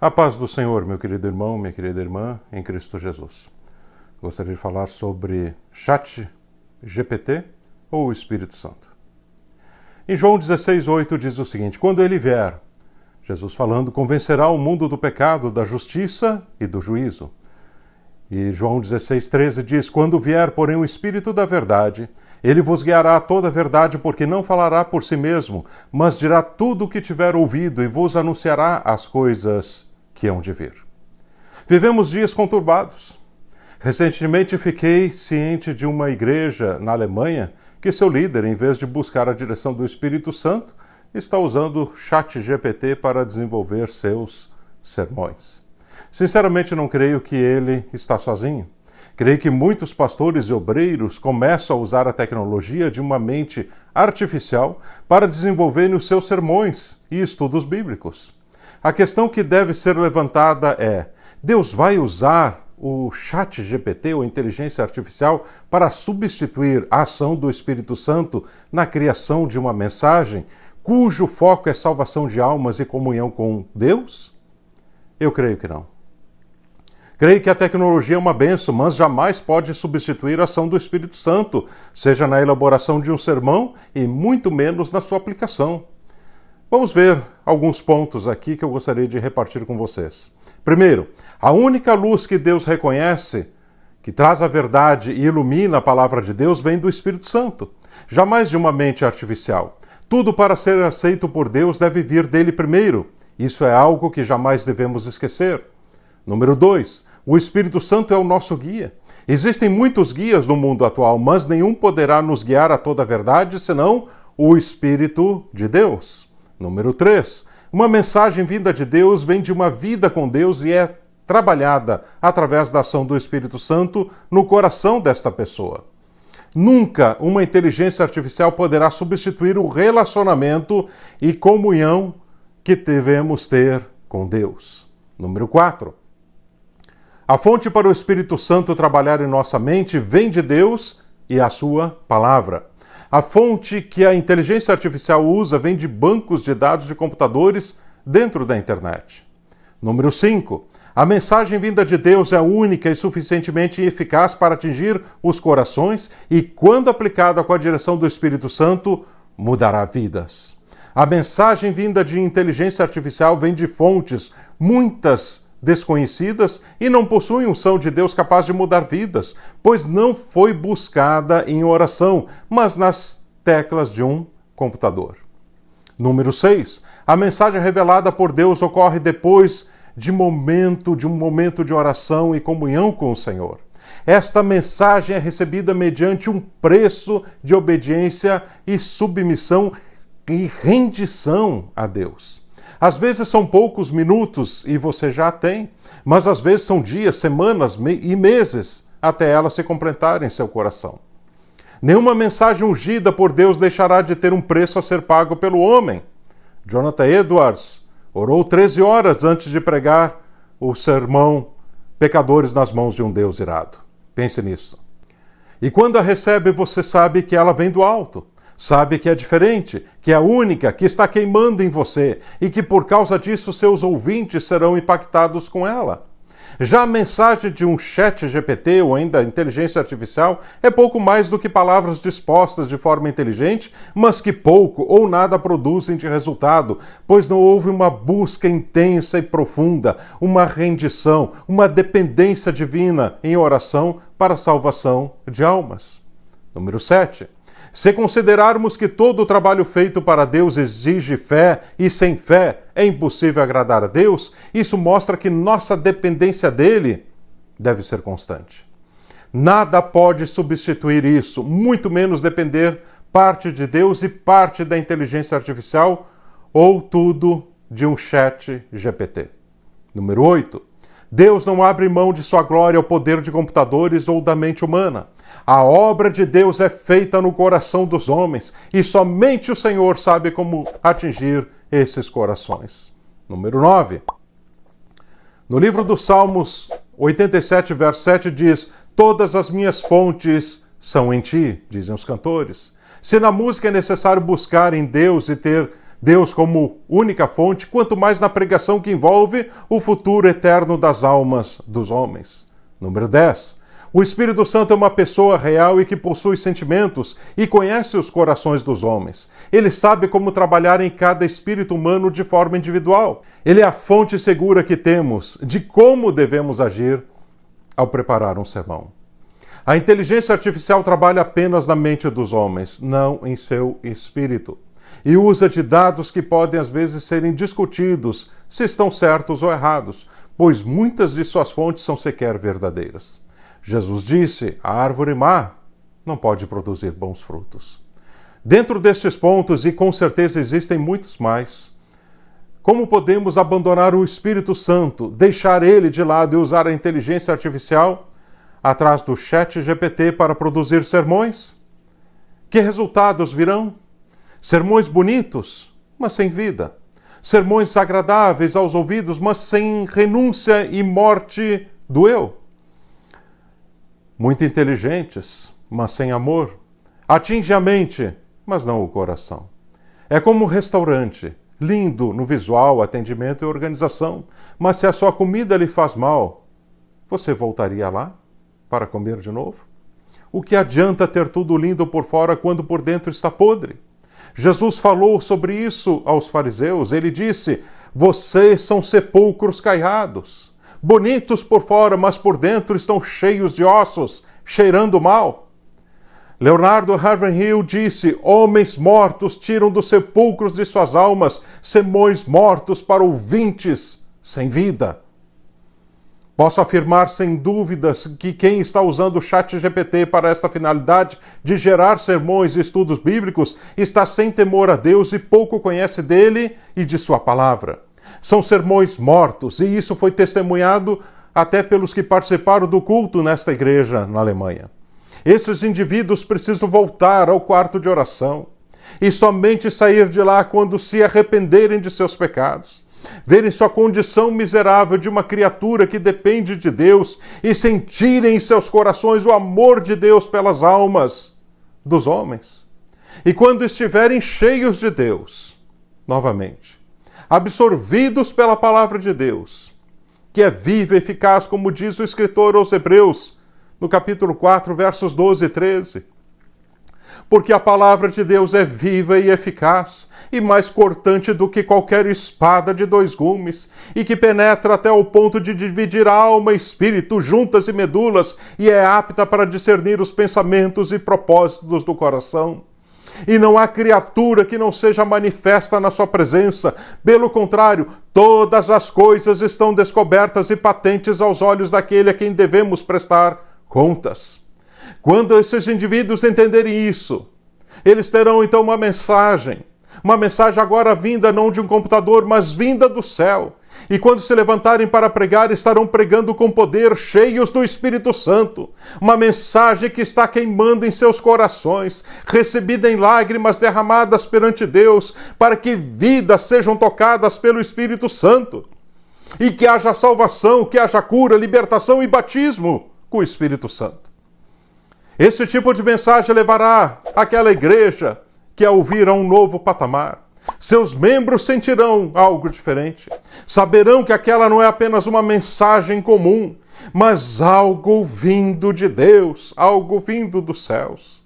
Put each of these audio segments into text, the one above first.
A paz do Senhor, meu querido irmão, minha querida irmã, em Cristo Jesus. Gostaria de falar sobre ChatGPT ou o Espírito Santo. Em João 16:8 diz o seguinte: quando ele vier, Jesus falando, convencerá o mundo do pecado, da justiça e do juízo. E João 16:13 diz: quando vier, porém, o Espírito da verdade, ele vos guiará a toda a verdade, porque não falará por si mesmo, mas dirá tudo o que tiver ouvido e vos anunciará as coisas que hão de vir. Vivemos dias conturbados. Recentemente fiquei ciente de uma igreja na Alemanha que seu líder, em vez de buscar a direção do Espírito Santo, está usando o ChatGPT para desenvolver seus sermões. Sinceramente, não creio que ele está sozinho. Creio que muitos pastores e obreiros começam a usar a tecnologia de uma mente artificial para desenvolverem os seus sermões e estudos bíblicos. A questão que deve ser levantada é: Deus vai usar o ChatGPT ou inteligência artificial para substituir a ação do Espírito Santo na criação de uma mensagem cujo foco é salvação de almas e comunhão com Deus? Eu creio que não. Creio que a tecnologia é uma bênção, mas jamais pode substituir a ação do Espírito Santo, seja na elaboração de um sermão e muito menos na sua aplicação. Vamos ver alguns pontos aqui que eu gostaria de repartir com vocês. Primeiro, a única luz que Deus reconhece, que traz a verdade e ilumina a palavra de Deus, vem do Espírito Santo, jamais de uma mente artificial. Tudo para ser aceito por Deus deve vir dele primeiro. Isso é algo que jamais devemos esquecer. Número 2, o Espírito Santo é o nosso guia. Existem muitos guias no mundo atual, mas nenhum poderá nos guiar a toda a verdade, senão o Espírito de Deus. Número 3, uma mensagem vinda de Deus vem de uma vida com Deus e é trabalhada através da ação do Espírito Santo no coração desta pessoa. Nunca uma inteligência artificial poderá substituir o relacionamento e comunhão que devemos ter com Deus. Número 4, a fonte para o Espírito Santo trabalhar em nossa mente vem de Deus e a sua palavra. A fonte que a inteligência artificial usa vem de bancos de dados de computadores dentro da internet. Número 5. A mensagem vinda de Deus é única e suficientemente eficaz para atingir os corações e, quando aplicada com a direção do Espírito Santo, mudará vidas. A mensagem vinda de inteligência artificial vem de fontes, muitas desconhecidas, e não possuem unção de Deus capaz de mudar vidas, pois não foi buscada em oração, mas nas teclas de um computador. Número 6. A mensagem revelada por Deus ocorre depois de um momento de oração e comunhão com o Senhor. Esta mensagem é recebida mediante um preço de obediência e submissão e rendição a Deus. Às vezes são poucos minutos e você já tem, mas às vezes são dias, semanas e meses até ela se completar em seu coração. Nenhuma mensagem ungida por Deus deixará de ter um preço a ser pago pelo homem. Jonathan Edwards orou 13 horas antes de pregar o sermão Pecadores nas mãos de um Deus irado. Pense nisso. E quando a recebe, você sabe que ela vem do alto. Sabe que é diferente, que é única, que está queimando em você e que por causa disso seus ouvintes serão impactados com ela. Já a mensagem de um ChatGPT ou ainda inteligência artificial é pouco mais do que palavras dispostas de forma inteligente, mas que pouco ou nada produzem de resultado, pois não houve uma busca intensa e profunda, uma rendição, uma dependência divina em oração para a salvação de almas. Número 7. Se considerarmos que todo o trabalho feito para Deus exige fé e sem fé é impossível agradar a Deus, isso mostra que nossa dependência dele deve ser constante. Nada pode substituir isso, muito menos depender parte de Deus e parte da inteligência artificial ou tudo de um ChatGPT. Número 8. Deus não abre mão de sua glória ao poder de computadores ou da mente humana. A obra de Deus é feita no coração dos homens e somente o Senhor sabe como atingir esses corações. Número 9. No livro dos Salmos 87, verso 7 diz: todas as minhas fontes são em ti, dizem os cantores. Se na música é necessário buscar em Deus e ter Deus como única fonte, quanto mais na pregação que envolve o futuro eterno das almas dos homens. Número 10. O Espírito Santo é uma pessoa real e que possui sentimentos e conhece os corações dos homens. Ele sabe como trabalhar em cada espírito humano de forma individual. Ele é a fonte segura que temos de como devemos agir ao preparar um sermão. A inteligência artificial trabalha apenas na mente dos homens, não em seu espírito. E usa de dados que podem às vezes serem discutidos se estão certos ou errados, pois muitas de suas fontes são sequer verdadeiras. Jesus disse: a árvore má não pode produzir bons frutos. Dentro destes pontos, e com certeza existem muitos mais, como podemos abandonar o Espírito Santo, deixar ele de lado e usar a inteligência artificial atrás do ChatGPT para produzir sermões? Que resultados virão? Sermões bonitos, mas sem vida. Sermões agradáveis aos ouvidos, mas sem renúncia e morte do eu. Muito inteligentes, mas sem amor. Atinge a mente, mas não o coração. É como um restaurante, lindo no visual, atendimento e organização, mas se a sua comida lhe faz mal, você voltaria lá para comer de novo? O que adianta ter tudo lindo por fora quando por dentro está podre? Jesus falou sobre isso aos fariseus. Ele disse: vocês são sepulcros caiados, bonitos por fora, mas por dentro estão cheios de ossos, cheirando mal. Leonardo Ravenhill disse: homens mortos tiram dos sepulcros de suas almas sermões mortos para ouvintes sem vida. Posso afirmar sem dúvidas que quem está usando o ChatGPT para esta finalidade de gerar sermões e estudos bíblicos está sem temor a Deus e pouco conhece dele e de sua palavra. São sermões mortos, e isso foi testemunhado até pelos que participaram do culto nesta igreja na Alemanha. Esses indivíduos precisam voltar ao quarto de oração e somente sair de lá quando se arrependerem de seus pecados, verem sua condição miserável de uma criatura que depende de Deus e sentirem em seus corações o amor de Deus pelas almas dos homens. E quando estiverem cheios de Deus, novamente, absorvidos pela palavra de Deus, que é viva e eficaz, como diz o escritor aos Hebreus, no capítulo 4, versos 12 e 13. Porque a palavra de Deus é viva e eficaz, e mais cortante do que qualquer espada de 2 gumes, e que penetra até o ponto de dividir alma e espírito, juntas e medulas, e é apta para discernir os pensamentos e propósitos do coração. E não há criatura que não seja manifesta na sua presença. Pelo contrário, todas as coisas estão descobertas e patentes aos olhos daquele a quem devemos prestar contas. Quando esses indivíduos entenderem isso, eles terão então uma mensagem agora vinda não de um computador, mas vinda do céu. E quando se levantarem para pregar, estarão pregando com poder, cheios do Espírito Santo. Uma mensagem que está queimando em seus corações, recebida em lágrimas derramadas perante Deus, para que vidas sejam tocadas pelo Espírito Santo. E que haja salvação, que haja cura, libertação e batismo com o Espírito Santo. Esse tipo de mensagem levará aquela igreja que a ouvir a um novo patamar. Seus membros sentirão algo diferente. Saberão que aquela não é apenas uma mensagem comum, mas algo vindo de Deus, algo vindo dos céus.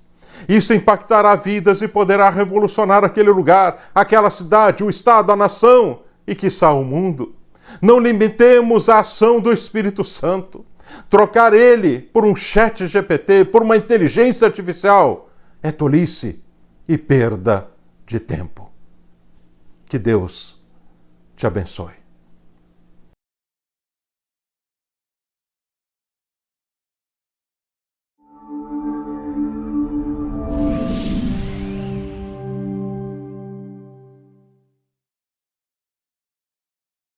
Isso impactará vidas e poderá revolucionar aquele lugar, aquela cidade, o estado, a nação e, quiçá, o mundo. Não limitemos a ação do Espírito Santo. Trocar ele por um ChatGPT, por uma inteligência artificial, é tolice e perda de tempo. Que Deus te abençoe.